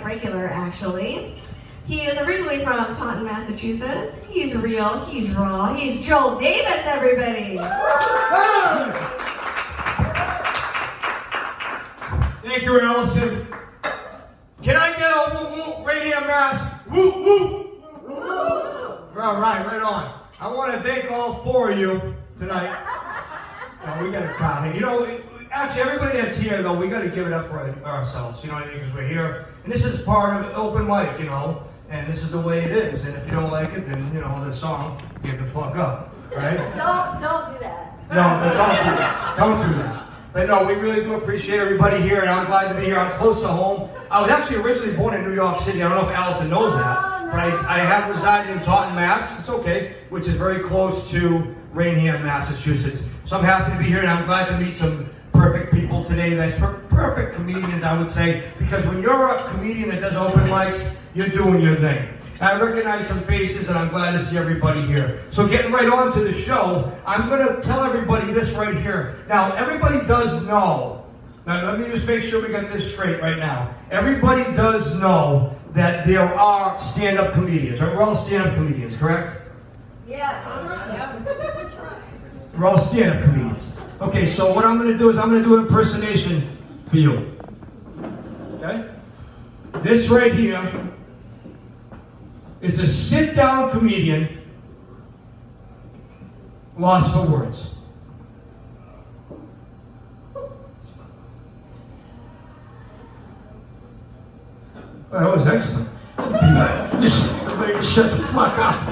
regular, actually. He is originally from Taunton, Massachusetts. He's real, he's raw, he's Joel Davis, everybody! Thank you, Allison. Can I get a woo woo Raynham Mass? Woo woo! All right on. I want to thank all four of you tonight. No, we got a crowd here. You know, actually, everybody that's here, though, we got to give it up for ourselves. You know what I mean? Because we're here, and this is part of open mic, you know, and this is the way it is. And if you don't like it, then you know the song, get the fuck up, right? Don't do that. No, don't do that. Don't do that. But no, we really do appreciate everybody here, and I'm glad to be here. I'm close to home. I was actually originally born in New York City. I don't know if Allison knows that, but I have resided in Taunton, Mass. It's okay, which is very close to Raynham, Massachusetts. So I'm happy to be here, and I'm glad to meet some perfect people today. That's perfect comedians, I would say, because when you're a comedian that does open mics, you're doing your thing. And I recognize some faces, and I'm glad to see everybody here. So getting right on to the show, I'm going to tell everybody this right here. Now, everybody does know. Now, let me just make sure we got this straight right now. Everybody does know that there are stand-up comedians. Right? We're all stand-up comedians, correct? Yeah. We're all stand-up comedians. Okay, so what I'm going to do is I'm going to do an impersonation for you. Okay? This right here is a sit-down comedian lost for words. That was excellent. Everybody shut the fuck up.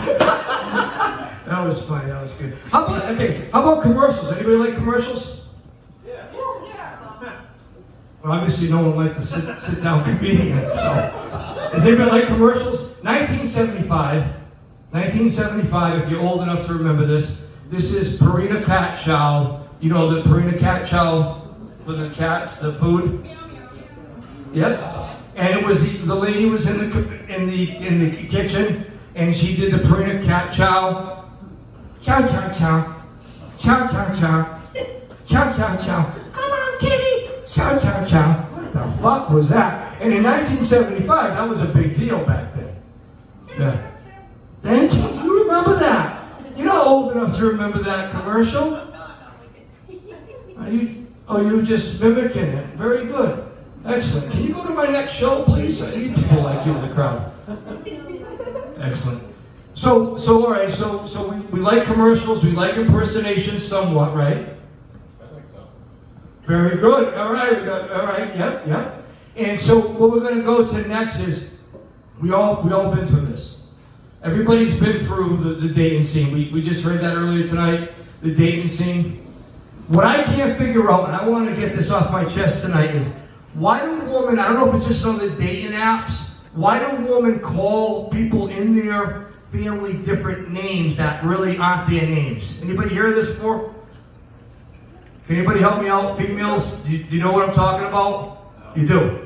That was funny. That was good. How about commercials? Anybody like commercials? Yeah. Well, obviously no one liked the sit down comedian. So, does anybody like commercials? 1975. If you're old enough to remember this, this is Purina Cat Chow. You know the Purina Cat Chow for the cats, the food. Yeah. And it was the lady was in the kitchen, and she did the Purina Cat Chow. Chow chow chow. Chow chow chow. Chow chow chow. Come on, kitty. Chow chow chow. What the fuck was that? And in 1975, that was a big deal back then. Yeah. Thank you. You remember that? You're not old enough to remember that commercial. You were just mimicking it. Very good. Excellent. Can you go to my next show, please? I need people like you in the crowd. Excellent. So all right. So we like commercials. We like impersonations somewhat, right? I think so. Very good. All right. All right. Yep. And so what we're going to go to next is we all been through this. Everybody's been through the dating scene. We just heard that earlier tonight. The dating scene. What I can't figure out, and I want to get this off my chest tonight, is why do women, I don't know if it's just on the dating apps, why do women call people in their family different names that really aren't their names? Anybody hear this before? Can anybody help me out? Females, do you know what I'm talking about? You do?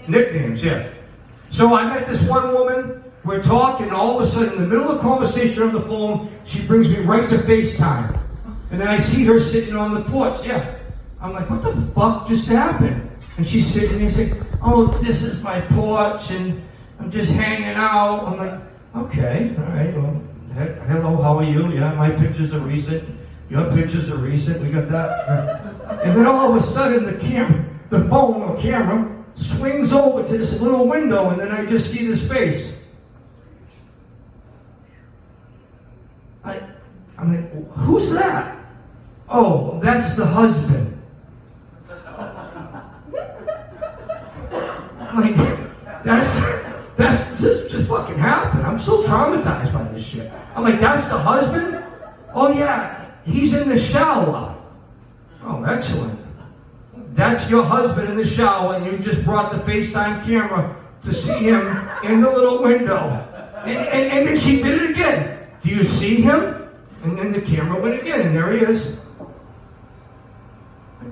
Nicknames, yeah. So I met this one woman, we're talking, all of a sudden, in the middle of the conversation on the phone, she brings me right to FaceTime. And then I see her sitting on the porch, yeah. I'm like, what the fuck just happened? And she's sitting there saying, oh, this is my porch, and I'm just hanging out. I'm like, okay, all right, well, hello, how are you? Yeah, my pictures are recent. Your pictures are recent. We got that. And then all of a sudden, the phone or camera swings over to this little window, and then I just see this face. I'm like, who's that? Oh, that's the husband. I'm like, that's just fucking happened. I'm so traumatized by this shit. I'm like, that's the husband? Oh yeah, he's in the shower. Oh, excellent. That's your husband in the shower, and you just brought the FaceTime camera to see him in the little window. And then she did it again. Do you see him? And then the camera went again, and there he is.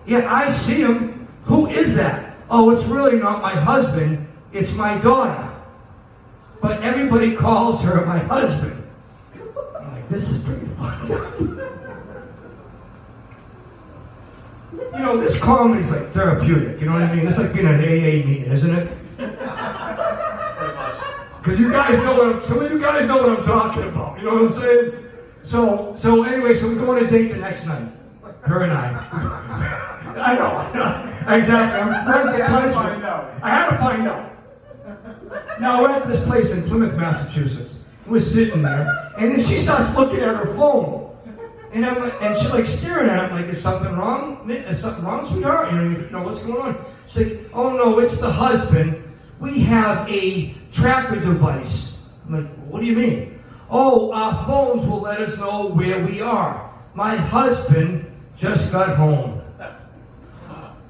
Yeah, I see him. Who is that? Oh, it's really not my husband. It's my daughter. But everybody calls her my husband. I'm like, this is pretty fucked up. You know, this comedy's like therapeutic. You know what I mean? It's like being at an AA meeting, isn't it? Because you guys know some of you guys know what I'm talking about. You know what I'm saying? So anyway, so we go on a date the next night. Her and I. I know. Exactly. I had to find out. Now we're at this place in Plymouth, Massachusetts. We're sitting there, and then she starts looking at her phone. And she's like staring at it, like, is something wrong? Is something wrong, sweetheart? You know what's going on? She's like, oh no, it's the husband. We have a tracker device. I'm like, what do you mean? Oh, our phones will let us know where we are. My husband just got home.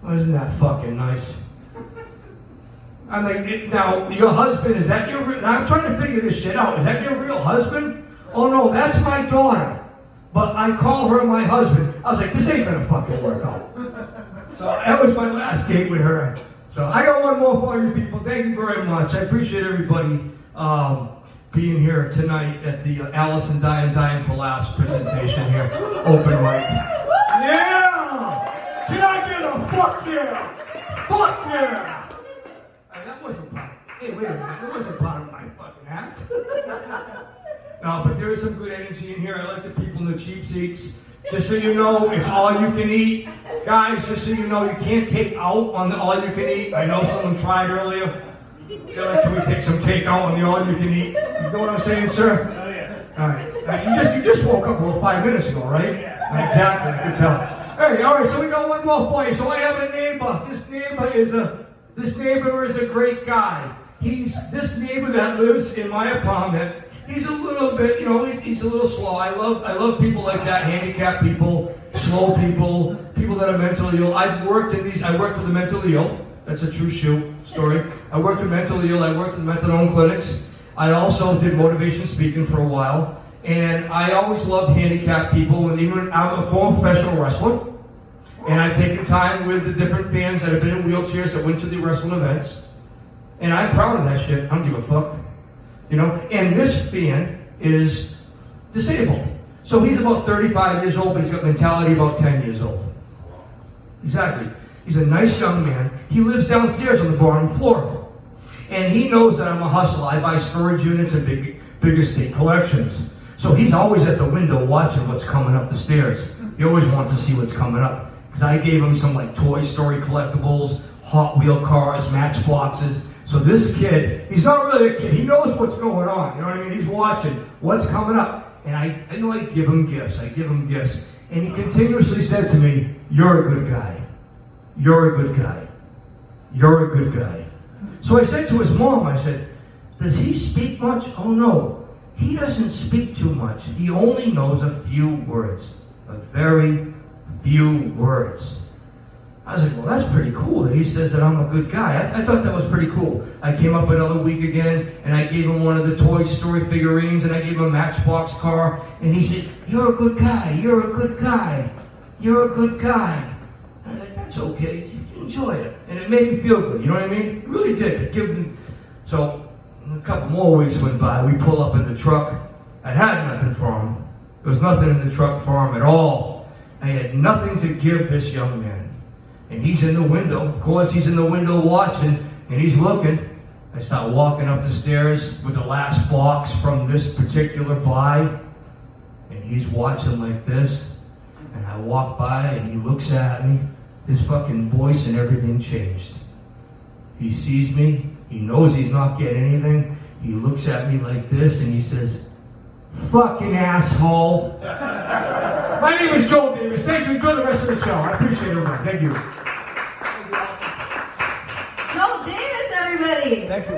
Oh, isn't that fucking nice? I'm like, now, your husband, is that your real... I'm trying to figure this shit out. Is that your real husband? Oh no, that's my daughter. But I call her my husband. I was like, this ain't gonna fucking work out. So that was my last date with her. So I got one more for you people. Thank you very much. I appreciate everybody being here tonight at the Alice and Dyen For Laughs presentation here. Open mic. Yeah! Can I get a fuck yeah? Fuck yeah! That wasn't part of, hey, wait a minute, that wasn't part of my fucking act. No, but there is some good energy in here. I like the people in the cheap seats. Just so you know, it's all you can eat. Guys, just so you know, you can't take out on the all you can eat. I know someone tried earlier. They're like, can we take some takeout on the all you can eat? You know what I'm saying, sir? Oh, yeah. All right. You just woke up about 5 minutes ago, right? Yeah. Exactly, I can tell. Hey, all right, so we got one more for you. So I have a neighbor. This neighbor is a great guy. This neighbor that lives in my apartment. He's a little bit, he's a little slow. I love people like that, handicapped people, slow people, people that are mentally ill. I worked for the mentally ill. That's a true story. I worked with mentally ill. I worked in methadone clinics. I also did motivation speaking for a while. And I always loved handicapped people. And even I'm a former professional wrestler. And I've taken time with the different fans that have been in wheelchairs that went to the wrestling events. And I'm proud of that shit. I don't give a fuck. And this fan is disabled. So he's about 35 years old, but he's got mentality about 10 years old. Exactly. He's a nice young man. He lives downstairs on the bottom floor. And he knows that I'm a hustler. I buy storage units and big estate collections. So he's always at the window watching what's coming up the stairs. He always wants to see what's coming up. Because I gave him some like Toy Story collectibles, Hot Wheel cars, Matchboxes. So this kid, he's not really a kid. He knows what's going on. You know what I mean? He's watching what's coming up. And I give him gifts. And he continuously said to me, you're a good guy. You're a good guy. You're a good guy. So I said to his mom, I said, does he speak much? Oh no, he doesn't speak too much. He only knows a few words. A very few words. I was like, well, that's pretty cool that he says that I'm a good guy. I thought that was pretty cool. I came up another week again, and I gave him one of the Toy Story figurines, and I gave him a Matchbox car, and he said, you're a good guy, you're a good guy, you're a good guy. And I was like, that's okay, enjoy it. And it made me feel good, you know what I mean? It really did. So, a couple more weeks went by, we pull up in the truck. I had nothing for him. There was nothing in the truck for him at all. I had nothing to give this young man. And he's in the window. Of course, he's in the window watching, and he's looking. I start walking up the stairs with the last box from this particular buy, and he's watching like this. And I walk by, and he looks at me. His fucking voice and everything changed. He sees me. He knows he's not getting anything. He looks at me like this, and he says, fucking asshole. My name is Joel Davis. Thank you. Enjoy the rest of the show. I appreciate it, everyone. Thank you. Joel Davis, everybody. Thank you.